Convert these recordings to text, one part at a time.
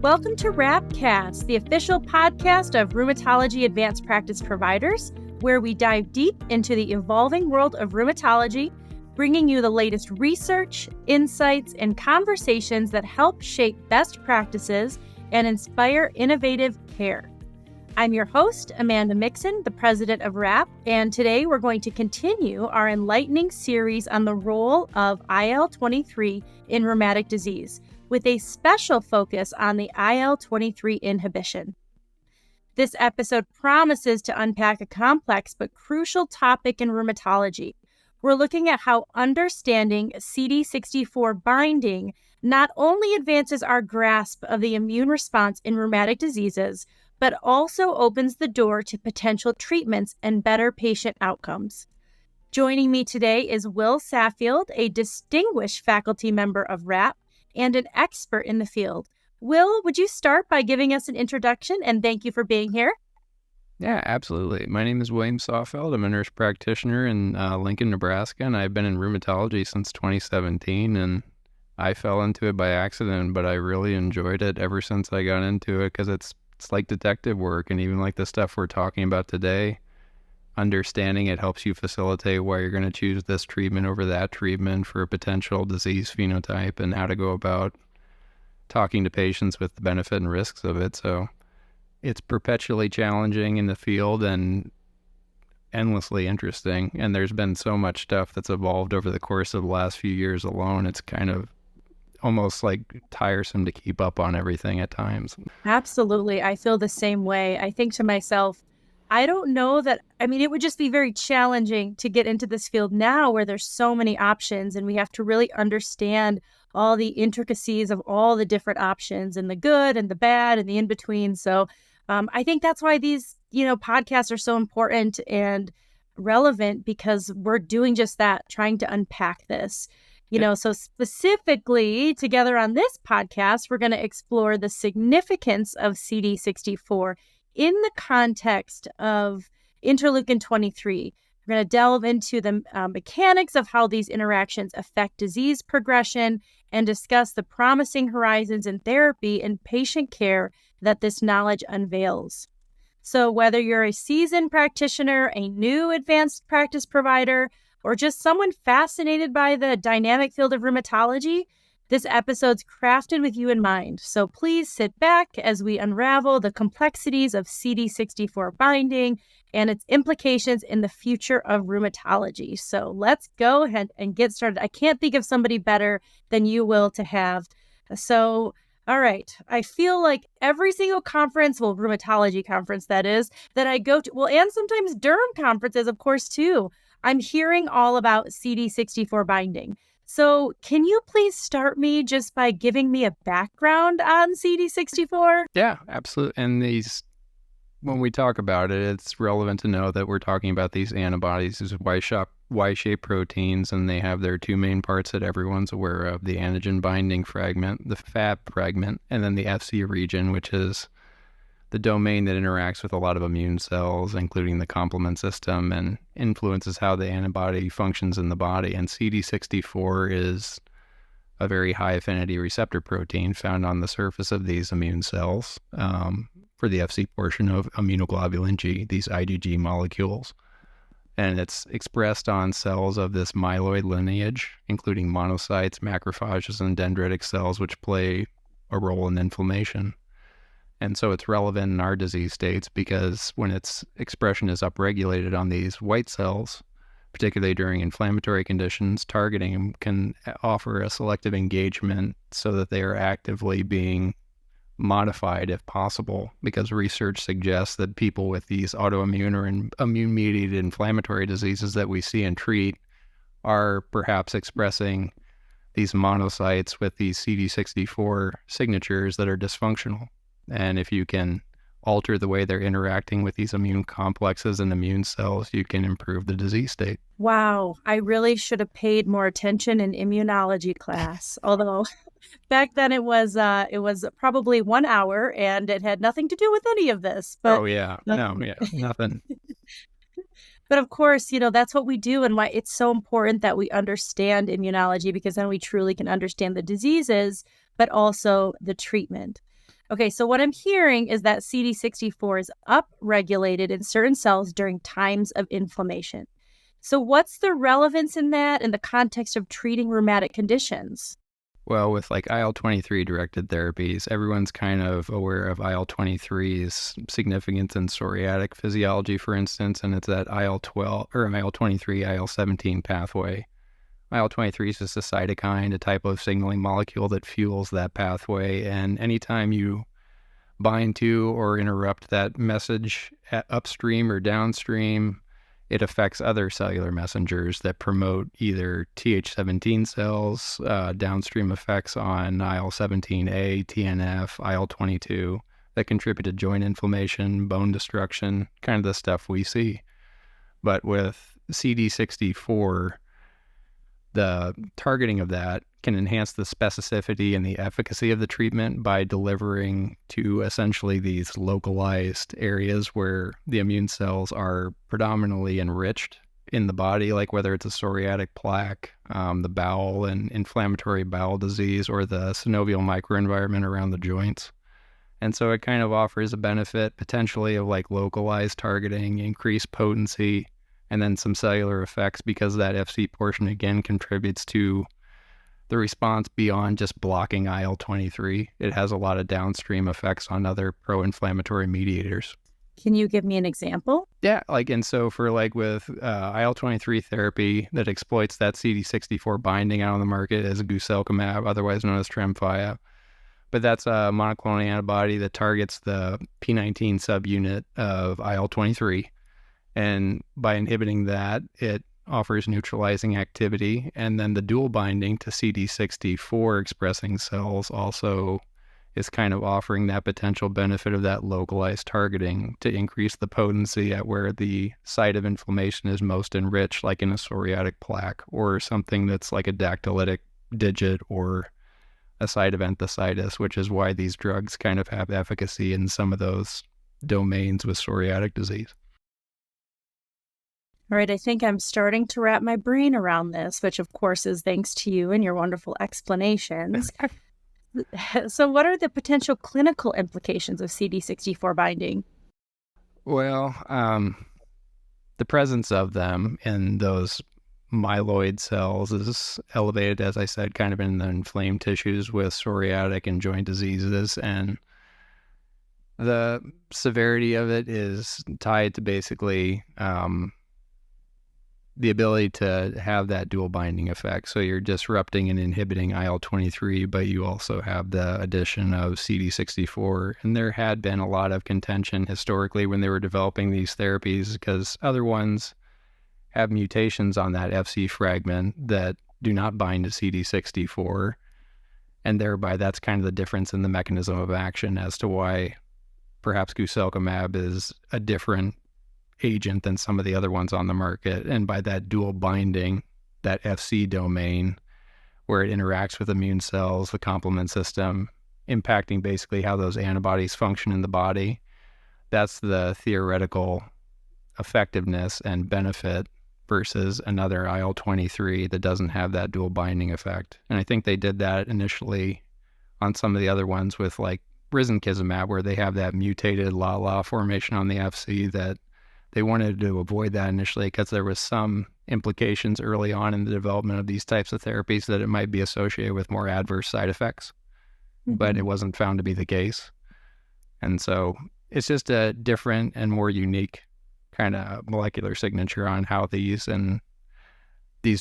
Welcome to RhAPPcast, the official podcast of Rheumatology Advanced Practice Providers, where we dive deep into the evolving world of rheumatology, bringing you the latest research, insights, and conversations that help shape best practices and inspire innovative care. I'm your host, Amanda Mixon, the president of RhAPP, and today we're going to continue our enlightening series on the role of IL-23 in rheumatic disease, with a special focus on the IL-23 inhibition. This episode promises to unpack a complex but crucial topic in rheumatology. We're looking at how understanding CD64 binding not only advances our grasp of the immune response in rheumatic diseases, but also opens the door to potential treatments and better patient outcomes. Joining me today is Will Saalfeld, a distinguished faculty member of RhAPP and an expert in the field. Will, would you start by giving us an introduction, and thank you for being here? Yeah, absolutely. My name is William Saalfeld. I'm a nurse practitioner in Lincoln, Nebraska, and I've been in rheumatology since 2017, and I fell into it by accident, but I really enjoyed it ever since I got into it because it's like detective work, and even like the stuff we're talking about today, understanding it helps you facilitate why you're going to choose this treatment over that treatment for a potential disease phenotype and how to go about talking to patients with the benefit and risks of it. So it's perpetually challenging in the field and endlessly interesting. And there's been so much stuff that's evolved over the course of the last few years alone. It's kind of almost like tiresome to keep up on everything at times. Absolutely. I feel the same way. I think to myself, I don't know that, it would just be very challenging to get into this field now where there's so many options and we have to really understand all the intricacies of all the different options and the good and the bad and the in-between. So I think that's why these, podcasts are so important and relevant, because we're doing just that, trying to unpack this. So specifically together on this podcast, we're going to explore the significance of CD64 in the context of interleukin-23. We're going to delve into the mechanics of how these interactions affect disease progression and discuss the promising horizons in therapy and patient care that this knowledge unveils. So whether you're a seasoned practitioner, a new advanced practice provider, or just someone fascinated by the dynamic field of rheumatology, this episode's crafted with you in mind. So please sit back as we unravel the complexities of CD64 binding and its implications in the future of rheumatology. So let's go ahead and get started. I can't think of somebody better than you, Will, to have. So, all right. I feel like every single conference, rheumatology conference that is, that I go to, and sometimes derm conferences, of course, too, I'm hearing all about CD64 binding. So can you please start me just by giving me a background on CD64? Yeah, absolutely. And when we talk about it, it's relevant to know that we're talking about these antibodies, these Y-shaped proteins, and they have their two main parts that everyone's aware of: the antigen binding fragment, the Fab fragment, and then the Fc region, which is the domain that interacts with a lot of immune cells, including the complement system, and influences how the antibody functions in the body. And CD64 is a very high affinity receptor protein found on the surface of these immune cells for the Fc portion of immunoglobulin G, these IgG molecules. And it's expressed on cells of this myeloid lineage, including monocytes, macrophages, and dendritic cells, which play a role in inflammation. And so it's relevant in our disease states because when its expression is upregulated on these white cells, particularly during inflammatory conditions, targeting them can offer a selective engagement so that they are actively being modified if possible, because research suggests that people with these autoimmune or immune-mediated inflammatory diseases that we see and treat are perhaps expressing these monocytes with these CD64 signatures that are dysfunctional. And if you can alter the way they're interacting with these immune complexes and immune cells, you can improve the disease state. Wow, I really should have paid more attention in immunology class. Although back then it was probably 1 hour and it had nothing to do with any of this. But nothing. But of course, that's what we do, and why it's so important that we understand immunology, because then we truly can understand the diseases, but also the treatment. Okay, so what I'm hearing is that CD64 is upregulated in certain cells during times of inflammation. So what's the relevance in that in the context of treating rheumatic conditions? Well, with like IL-23 directed therapies, everyone's kind of aware of IL-23's significance in psoriatic physiology, for instance, and it's that IL-12 or IL-23, IL-17 pathway. IL-23 is just a cytokine, a type of signaling molecule that fuels that pathway, and anytime you bind to or interrupt that message upstream or downstream, it affects other cellular messengers that promote either Th17 cells, downstream effects on IL-17A, TNF, IL-22 that contribute to joint inflammation, bone destruction, kind of the stuff we see. But with CD64, the targeting of that can enhance the specificity and the efficacy of the treatment by delivering to essentially these localized areas where the immune cells are predominantly enriched in the body, like whether it's a psoriatic plaque, the bowel and inflammatory bowel disease, or the synovial microenvironment around the joints. And so it kind of offers a benefit potentially of like localized targeting, increased potency, and then some cellular effects because that FC portion again contributes to the response beyond just blocking IL-23. It has a lot of downstream effects on other pro-inflammatory mediators. Can you give me an example? Yeah, and so for with IL-23 therapy that exploits that CD64 binding out on the market as Guselkumab, otherwise known as Tremfya. But that's a monoclonal antibody that targets the P19 subunit of IL-23. And by inhibiting that, it offers neutralizing activity. And then the dual binding to CD64 expressing cells also is kind of offering that potential benefit of that localized targeting to increase the potency at where the site of inflammation is most enriched, like in a psoriatic plaque or something that's like a dactylitic digit or a site of enthesitis, which is why these drugs kind of have efficacy in some of those domains with psoriatic disease. All right, I think I'm starting to wrap my brain around this, which of course is thanks to you and your wonderful explanations. So what are the potential clinical implications of CD64 binding? Well, the presence of them in those myeloid cells is elevated, as I said, kind of in the inflamed tissues with psoriatic and joint diseases. And the severity of it is tied to basically the ability to have that dual binding effect. So you're disrupting and inhibiting IL-23, but you also have the addition of CD64. And there had been a lot of contention historically when they were developing these therapies because other ones have mutations on that FC fragment that do not bind to CD64. And thereby that's kind of the difference in the mechanism of action as to why perhaps Guselkumab is a different agent than some of the other ones on the market. And by that dual binding, that FC domain, where it interacts with immune cells, the complement system, impacting basically how those antibodies function in the body, that's the theoretical effectiveness and benefit versus another IL-23 that doesn't have that dual binding effect. And I think they did that initially on some of the other ones with like Risankizumab, where they have that mutated LALA formation on the FC that they wanted to avoid that initially because there was some implications early on in the development of these types of therapies that it might be associated with more adverse side effects, but it wasn't found to be the case. And so it's just a different and more unique kind of molecular signature on how these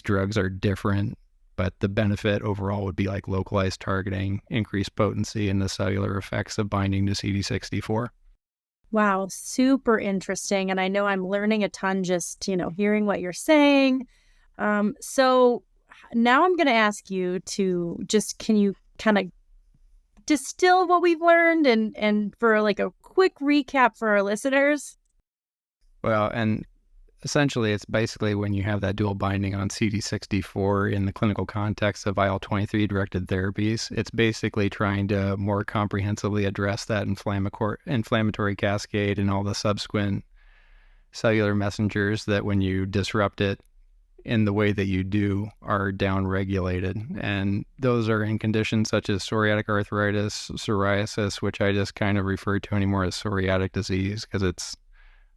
drugs are different, but the benefit overall would be like localized targeting, increased potency, and the cellular effects of binding to CD64. Wow, super interesting. And I know I'm learning a ton just, hearing what you're saying. So now I'm going to ask you to can you kind of distill what we've learned and for like a quick recap for our listeners? Well, and essentially it's basically when you have that dual binding on CD64 in the clinical context of IL-23 directed therapies, it's basically trying to more comprehensively address that inflammatory cascade and all the subsequent cellular messengers that when you disrupt it in the way that you do are downregulated. And those are in conditions such as psoriatic arthritis, psoriasis, which I just kind of refer to anymore as psoriatic disease because it's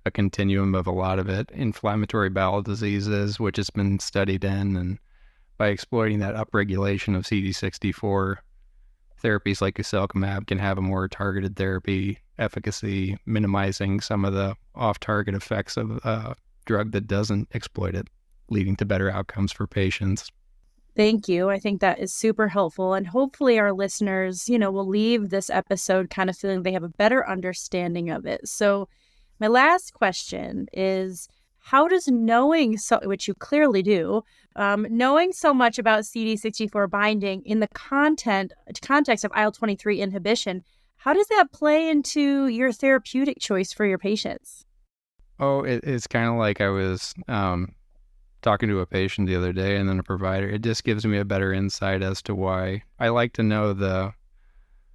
a continuum of a lot of it. Inflammatory bowel diseases, which has been studied in, and by exploiting that upregulation of CD64, therapies like Guselkumab can have a more targeted therapy efficacy, minimizing some of the off-target effects of a drug that doesn't exploit it, leading to better outcomes for patients. Thank you. I think that is super helpful. And hopefully our listeners, will leave this episode kind of feeling they have a better understanding of it. So my last question is, how does knowing which you clearly do, knowing so much about CD64 binding in the context of IL-23 inhibition, how does that play into your therapeutic choice for your patients? Oh, it's kind of like I was talking to a patient the other day and then a provider. It just gives me a better insight as to why I like to know the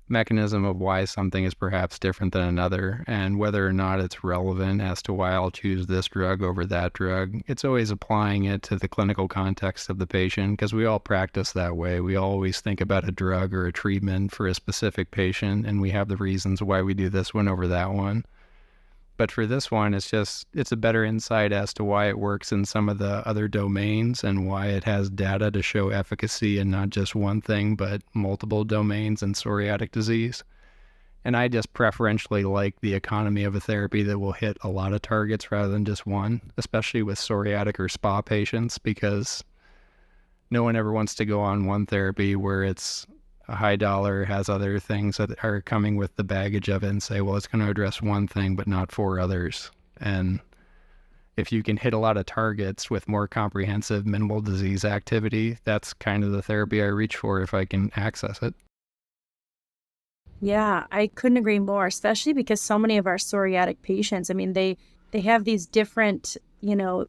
mechanism of why something is perhaps different than another and whether or not it's relevant as to why I'll choose this drug over that drug. It's always applying it to the clinical context of the patient because we all practice that way. We always think about a drug or a treatment for a specific patient and we have the reasons why we do this one over that one. But for this one, it's a better insight as to why it works in some of the other domains and why it has data to show efficacy in not just one thing, but multiple domains in psoriatic disease. And I just preferentially like the economy of a therapy that will hit a lot of targets rather than just one, especially with psoriatic or SPA patients, because no one ever wants to go on one therapy where it's a high dollar, has other things that are coming with the baggage of it and say, well, it's going to address one thing, but not four others. And if you can hit a lot of targets with more comprehensive minimal disease activity, that's kind of the therapy I reach for if I can access it. Yeah, I couldn't agree more, especially because so many of our psoriatic patients, they have these different,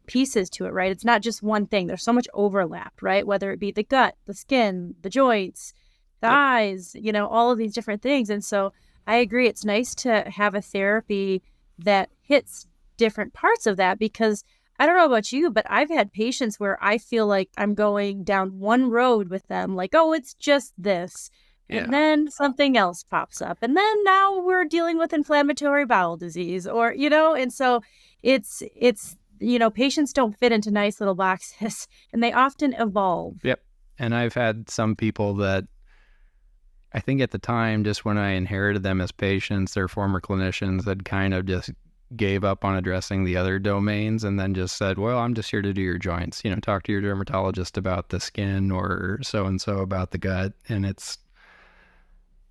pieces to it, right? It's not just one thing. There's so much overlap, right? Whether it be the gut, the skin, the joints, the Yep. eyes, all of these different things. And so I agree. It's nice to have a therapy that hits different parts of that because I don't know about you, but I've had patients where I feel like I'm going down one road with them, like, oh, it's just this. And Yeah. then something else pops up. And then now we're dealing with inflammatory bowel disease or, and so it's, patients don't fit into nice little boxes and they often evolve. Yep. And I've had some people that I think at the time, just when I inherited them as patients, their former clinicians had kind of just gave up on addressing the other domains and then just said, well, I'm just here to do your joints. Talk to your dermatologist about the skin or so-and-so about the gut. And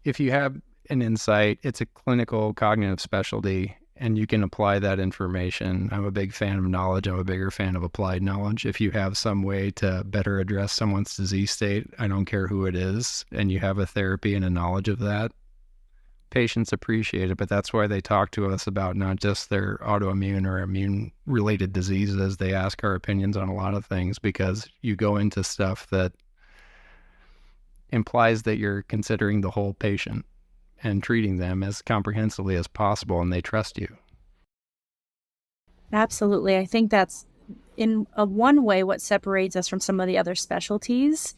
if you have an insight, it's a clinical cognitive specialty and you can apply that information. I'm a big fan of knowledge. I'm a bigger fan of applied knowledge. If you have some way to better address someone's disease state, I don't care who it is, and you have a therapy and a knowledge of that, patients appreciate it. But that's why they talk to us about not just their autoimmune or immune-related diseases. They ask our opinions on a lot of things because you go into stuff that implies that you're considering the whole patient and treating them as comprehensively as possible, and they trust you. Absolutely. I think that's in one way what separates us from some of the other specialties,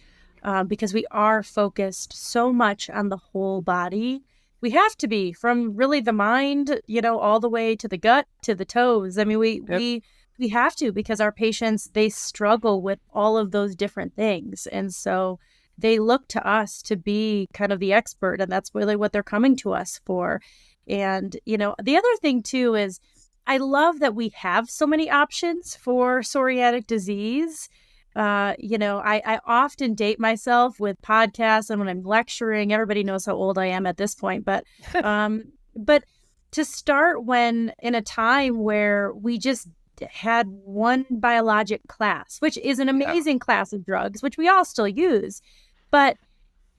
because we are focused so much on the whole body. We have to be, from really the mind, all the way to the gut, to the toes. We have to, because our patients, they struggle with all of those different things. And so they look to us to be kind of the expert, and that's really what they're coming to us for. And, the other thing too is I love that we have so many options for psoriatic disease. I often date myself with podcasts and when I'm lecturing, everybody knows how old I am at this point, but to start when in a time where we just had one biologic class, which is an amazing class of drugs, which we all still use. But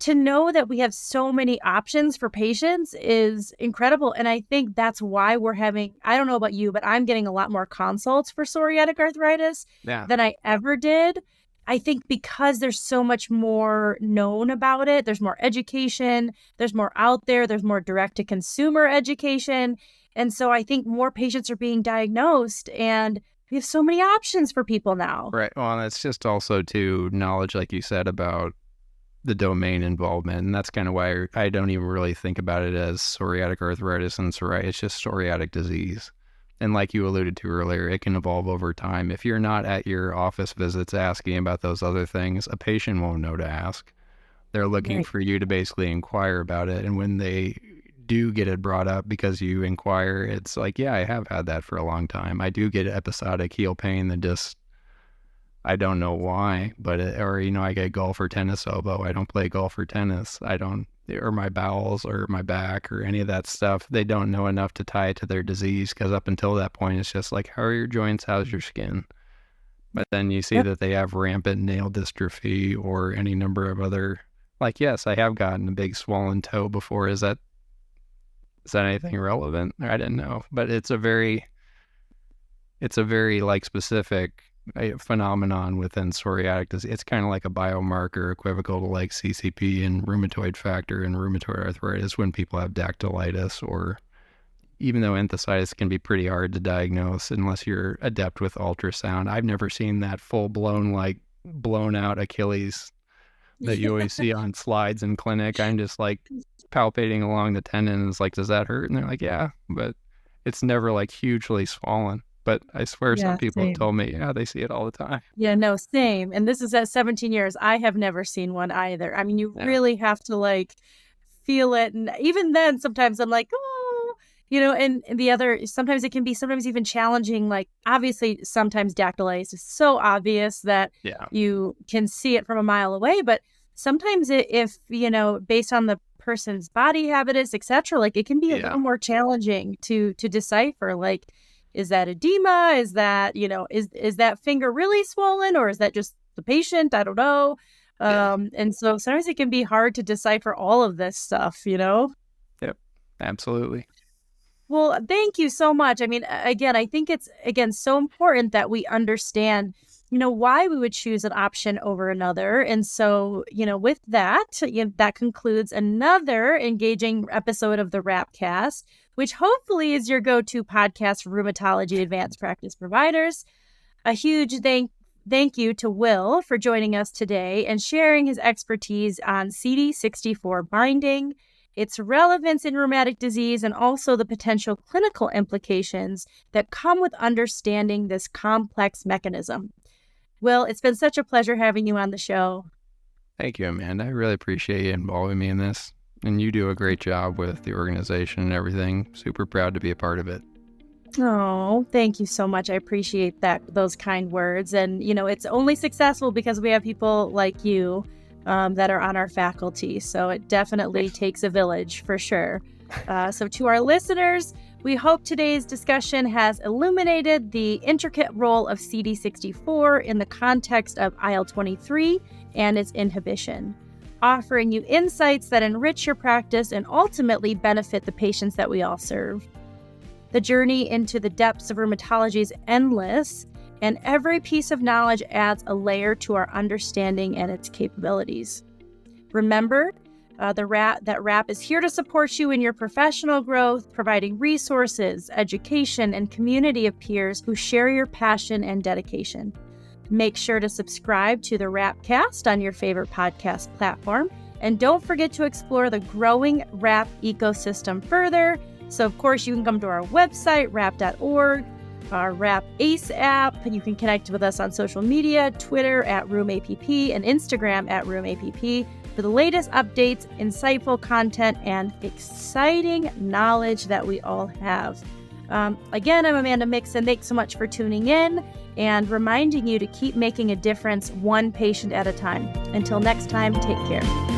to know that we have so many options for patients is incredible. And I think that's why I don't know about you, but I'm getting a lot more consults for psoriatic arthritis than I ever did. I think because there's so much more known about it, there's more education, there's more out there, there's more direct to consumer education. And so I think more patients are being diagnosed and We have so many options for people now. Right. Well, that's just also too knowledge, like you said, about the domain involvement. And that's kind of why I don't even really think about it as psoriatic arthritis and psoriasis. It's just psoriatic disease. And like you alluded to earlier, it can evolve over time. If you're not at your office visits asking about those other things, a patient won't know to ask. They're looking for you to basically inquire about it. And when they do get it brought up because you inquire, it's like, yeah, I have had that for a long time. I do get episodic heel pain that just, I don't know why, but I get golf or tennis elbow. I don't play golf or tennis. Or my bowels or my back or any of that stuff. They don't know enough to tie it to their disease, because up until that point, it's just like, how are your joints? How's your skin? But then you see that they have rampant nail dystrophy or any number of other, like, yes, I have gotten a big swollen toe before. Is that anything relevant? I didn't know, but it's a very like specific phenomenon within psoriatic disease. It's kind of like a biomarker equivocal to like CCP and rheumatoid factor and rheumatoid arthritis when people have dactylitis, or even though enthesitis can be pretty hard to diagnose unless you're adept with ultrasound. I've never seen that full-blown, like, blown out Achilles that you always see on slides in clinic. I'm just like palpating along the tendon and it's like, does that hurt? And they're like, yeah, but it's never like hugely swollen. But I swear some people have told me, yeah, they see it all the time. Yeah, no, same. And this is at 17 years. I have never seen one either. I mean, you really have to like feel it. And even then, sometimes I'm like, oh, and the other, sometimes it can be even challenging. Like, obviously, sometimes dactylitis is so obvious that you can see it from a mile away. But sometimes if based on the person's body habitus, etc., like it can be a little more challenging to decipher. Like, is that edema? Is that, is that finger really swollen, or is that just the patient? I don't know. And so sometimes it can be hard to decipher all of this stuff, Yep, absolutely. Well, thank you so much. I mean, again, I think it's, so important that we understand, why we would choose an option over another. And so, with that, that concludes another engaging episode of the RhAPPcast, which hopefully is your go-to podcast for Rheumatology Advanced Practice Providers. A huge thank you to Will for joining us today and sharing his expertise on CD64 binding, its relevance in rheumatic disease, and also the potential clinical implications that come with understanding this complex mechanism. Will, it's been such a pleasure having you on the show. Thank you, Amanda. I really appreciate you involving me in this. And you do a great job with the organization and everything. Super proud to be a part of it. Oh, thank you so much. I appreciate those kind words. And, it's only successful because we have people like you that are on our faculty. So it definitely takes a village for sure. So to our listeners, we hope today's discussion has illuminated the intricate role of CD64 in the context of IL-23 and its inhibition, offering you insights that enrich your practice and ultimately benefit the patients that we all serve. The journey into the depths of rheumatology is endless, and every piece of knowledge adds a layer to our understanding and its capabilities. Remember, that RhAPP is here to support you in your professional growth, providing resources, education, and community of peers who share your passion and dedication. Make sure to subscribe to the RhAPPcast on your favorite podcast platform, and don't forget to explore the growing RhAPP ecosystem further. So, of course, you can come to our website, rhapp.org, our RhAPP Ace app. You can connect with us on social media, Twitter @RheumAPP, and Instagram @RheumAPP for the latest updates, insightful content, and exciting knowledge that we all have. Again, I'm Amanda Mixon. Thanks so much for tuning in and reminding you to keep making a difference one patient at a time. Until next time, take care.